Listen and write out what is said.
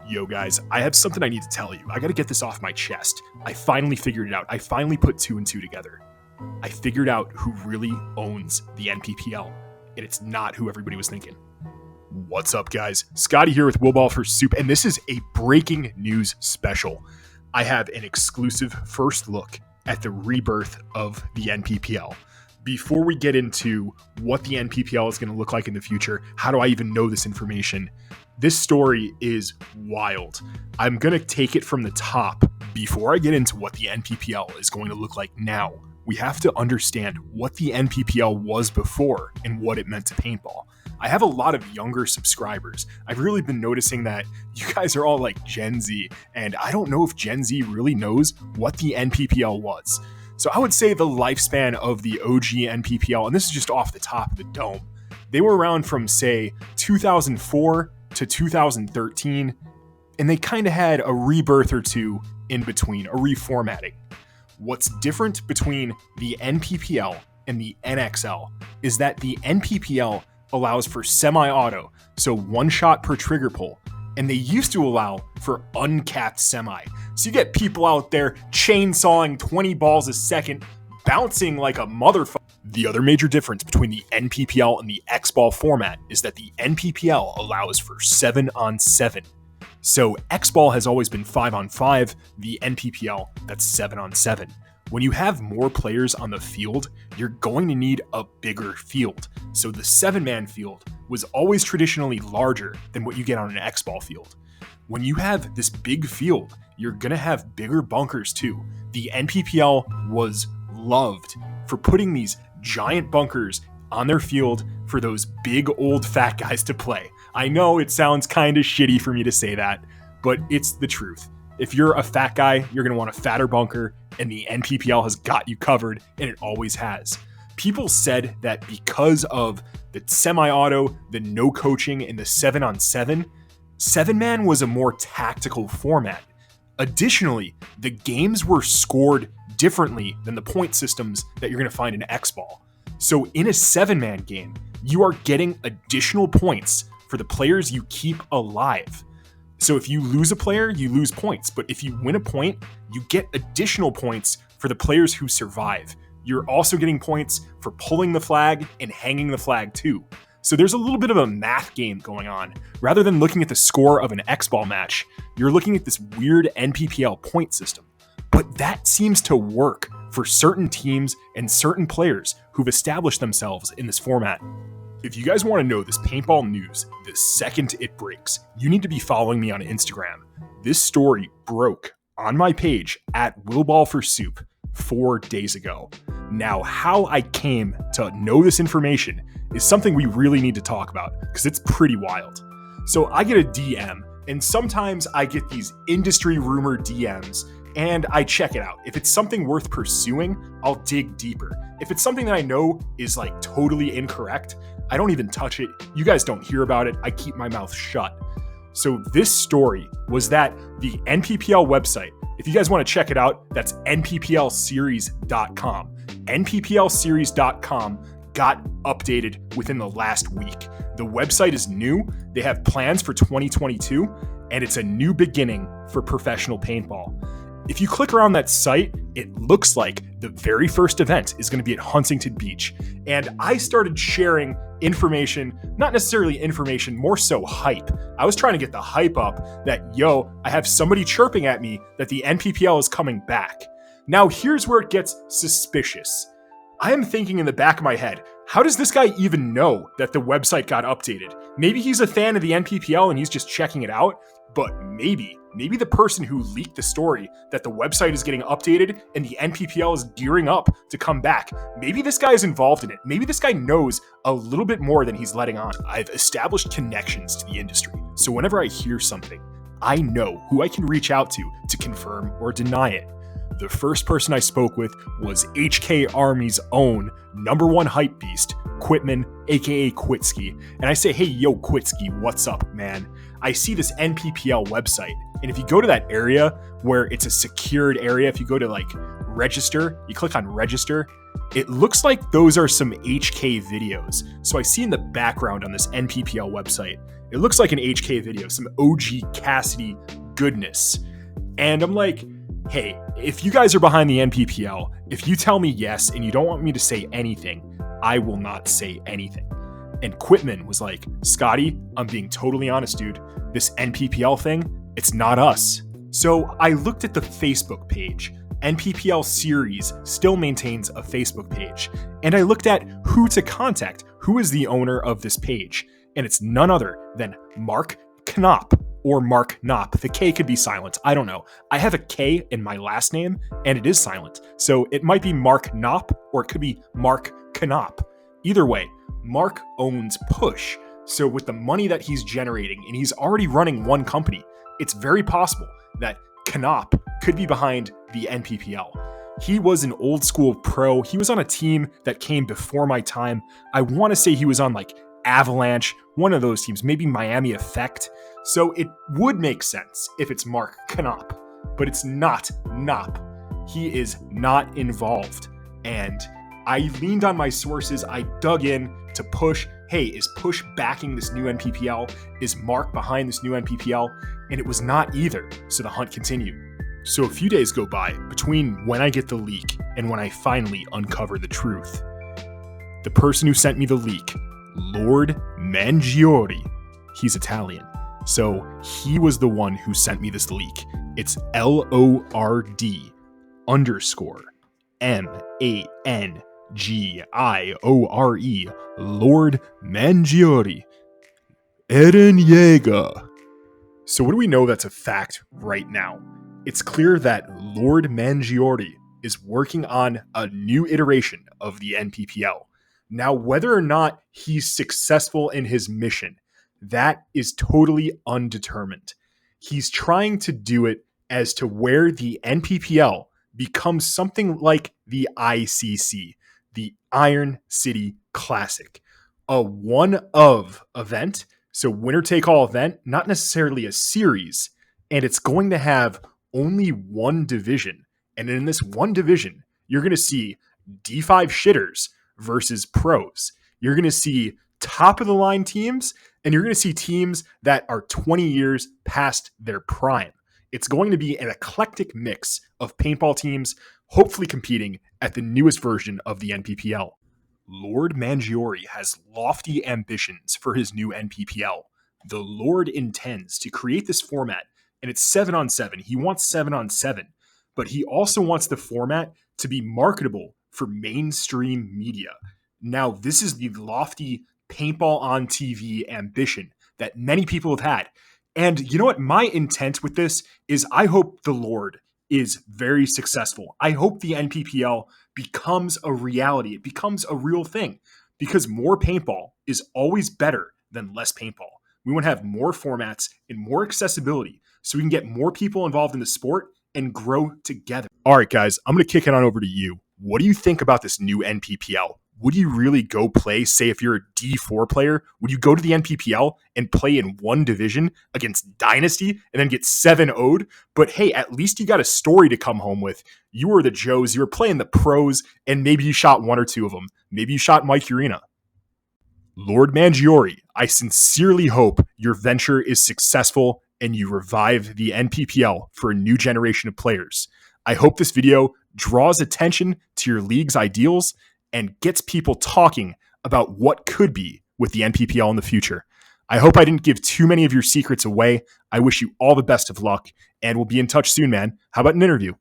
Yo guys, I have something I need to tell you. I gotta get this off my chest. I finally figured it out. I finally put two and two together. I figured out who really owns the NPPL, and it's not who everybody was thinking. What's up guys? Scotty here with Ball for Soup, and this is a breaking news special. I have an exclusive first look at the rebirth of the NPPL. Before we get into what the NPPL is going to look like in the future, how do I even know this information? This story is wild. I'm going to take it from the top. Before I get into what the NPPL is going to look like now, we have to understand what the NPPL was before and what it meant to paintball. I have a lot of younger subscribers. I've really been noticing that you guys are all like Gen Z, and I don't know if Gen Z really knows what the NPPL was. So I would say the lifespan of the OG NPPL, and this is just off the top of the dome, they were around from, say, 2004 to 2013, and they kind of had a rebirth or two in between, a reformatting. What's different between the NPPL and the NXL is that the NPPL allows for semi-auto, so one shot per trigger pull, and they used to allow for uncapped semi. So you get people out there chainsawing 20 balls a second, bouncing like a motherfucker. The other major difference between the NPPL and the X-Ball format is that the NPPL allows for 7-on-7. So X-Ball has always been 5-on-5, the NPPL, that's 7-on-7. When you have more players on the field, you're going to need a bigger field. So the 7-man field was always traditionally larger than what you get on an X-Ball field. When you have this big field, you're going to have bigger bunkers too. The NPPL was loved for putting these giant bunkers on their field for those big old fat guys to play. I know it sounds kind of shitty for me to say that, but it's the truth. If you're a fat guy, you're going to want a fatter bunker, and the NPPL has got you covered, and it always has. People said that because of the semi-auto, the no coaching, and the 7-on-7, 7-man was a more tactical format. Additionally, the games were scored differently than the point systems that you're going to find in X-Ball. So in a 7-man game, you are getting additional points for the players you keep alive. So if you lose a player, you lose points. But if you win a point, you get additional points for the players who survive. You're also getting points for pulling the flag and hanging the flag too. So there's a little bit of a math game going on. Rather than looking at the score of an X-Ball match, you're looking at this weird NPPL point system. But that seems to work for certain teams and certain players who've established themselves in this format. If you guys want to know this paintball news the second it breaks, you need to be following me on Instagram. This story broke on my page at Ball for Soup 4 days ago. Now, how I came to know this information is something we really need to talk about because it's pretty wild. So I get a DM, and sometimes I get these industry rumor DMs, and I check it out. If it's something worth pursuing, I'll dig deeper. If it's something that I know is like totally incorrect, I don't even touch it. You guys don't hear about it. I keep my mouth shut. So this story was that the NPPL website, if you guys want to check it out, that's npplseries.com. npplseries.com got updated within the last week. The website is new. They have plans for 2022, and it's a new beginning for professional paintball. If you click around that site, it looks like the very first event is going to be at Huntington Beach. And I started sharing information, not necessarily information, more so hype. I was trying to get the hype up that, yo, I have somebody chirping at me that the NPPL is coming back. Now, here's where it gets suspicious. I am thinking in the back of my head, how does this guy even know that the website got updated? Maybe he's a fan of the NPPL and he's just checking it out, but maybe the person who leaked the story that the website is getting updated and the NPPL is gearing up to come back, maybe this guy is involved in it. Maybe this guy knows a little bit more than he's letting on. I've established connections to the industry, so whenever I hear something, I know who I can reach out to confirm or deny it. The first person I spoke with was HK Army's own #1 hype beast, Quitman, aka Quitsky. And I say, hey, yo, Quitsky, what's up, man? I see this NPPL website. And if you go to that area where it's a secured area, if you go to like register, you click on register, it looks like those are some HK videos. So I see in the background on this NPPL website, it looks like an HK video, some OG Cassidy goodness. And I'm like, hey, if you guys are behind the NPPL, if you tell me yes and you don't want me to say anything, I will not say anything. And Quitman was like, Scotty, I'm being totally honest, dude. This NPPL thing, it's not us. So I looked at the Facebook page. NPPL Series still maintains a Facebook page. And I looked at who to contact, who is the owner of this page. And it's none other than Mark Knopp or Mark Knopp. The K could be silent. I don't know. I have a K in my last name and it is silent. So it might be Mark Knopp or it could be Mark Knopp. Either way, Mark owns Push. So with the money that he's generating, and he's already running one company, it's very possible that Knopp could be behind the NPPL. He was an old school pro. He was on a team that came before my time. I want to say he was on like Avalanche, one of those teams, maybe Miami Effect. So it would make sense if it's Mark Knopp, but it's not Knopp. He is not involved. And I leaned on my sources. I dug in to Push. Hey, is Push backing this new NPPL? Is Mark behind this new NPPL? And it was not either. So the hunt continued. So a few days go by between when I get the leak and when I finally uncover the truth. The person who sent me the leak, Lord Mangiore, he's Italian. So he was the one who sent me this leak. It's LORD_MANGIORE. Lord Mangiore. Eren Yeager. So what do we know that's a fact right now? It's clear that Lord Mangiore is working on a new iteration of the NPPL. Now, whether or not he's successful in his mission, that is totally undetermined. He's trying to do it as to where the NPPL becomes something like the ICC, the Iron City Classic, a one-of event, so winner-take-all event, not necessarily a series, and it's going to have only one division. And in this one division, you're going to see D5 shitters versus pros. You're going to see top-of-the-line teams, and you're going to see teams that are 20 years past their prime. It's going to be an eclectic mix of paintball teams, hopefully competing at the newest version of the NPPL. Lord Mangiore has lofty ambitions for his new NPPL. The Lord intends to create this format, and it's 7-on-7. He wants 7-on-7, but he also wants the format to be marketable for mainstream media. Now, this is the lofty paintball on TV ambition that many people have had. And you know what? My intent with this is I hope the Lord is very successful. I hope the NPPL becomes a reality. It becomes a real thing because more paintball is always better than less paintball. We want to have more formats and more accessibility so we can get more people involved in the sport and grow together. All right, guys, I'm going to kick it on over to you. What do you think about this new NPPL? Would you really go play, say if you're a D4 player, would you go to the NPPL and play in one division against Dynasty and then get 7-0'd? But hey, at least you got a story to come home with. You were the Joes, you were playing the pros, and maybe you shot one or two of them. Maybe you shot Mike Urena. Lord Mangiore, I sincerely hope your venture is successful and you revive the NPPL for a new generation of players. I hope this video draws attention to your league's ideals and gets people talking about what could be with the NPPL in the future. I hope I didn't give too many of your secrets away. I wish you all the best of luck, and we'll be in touch soon, man. How about an interview?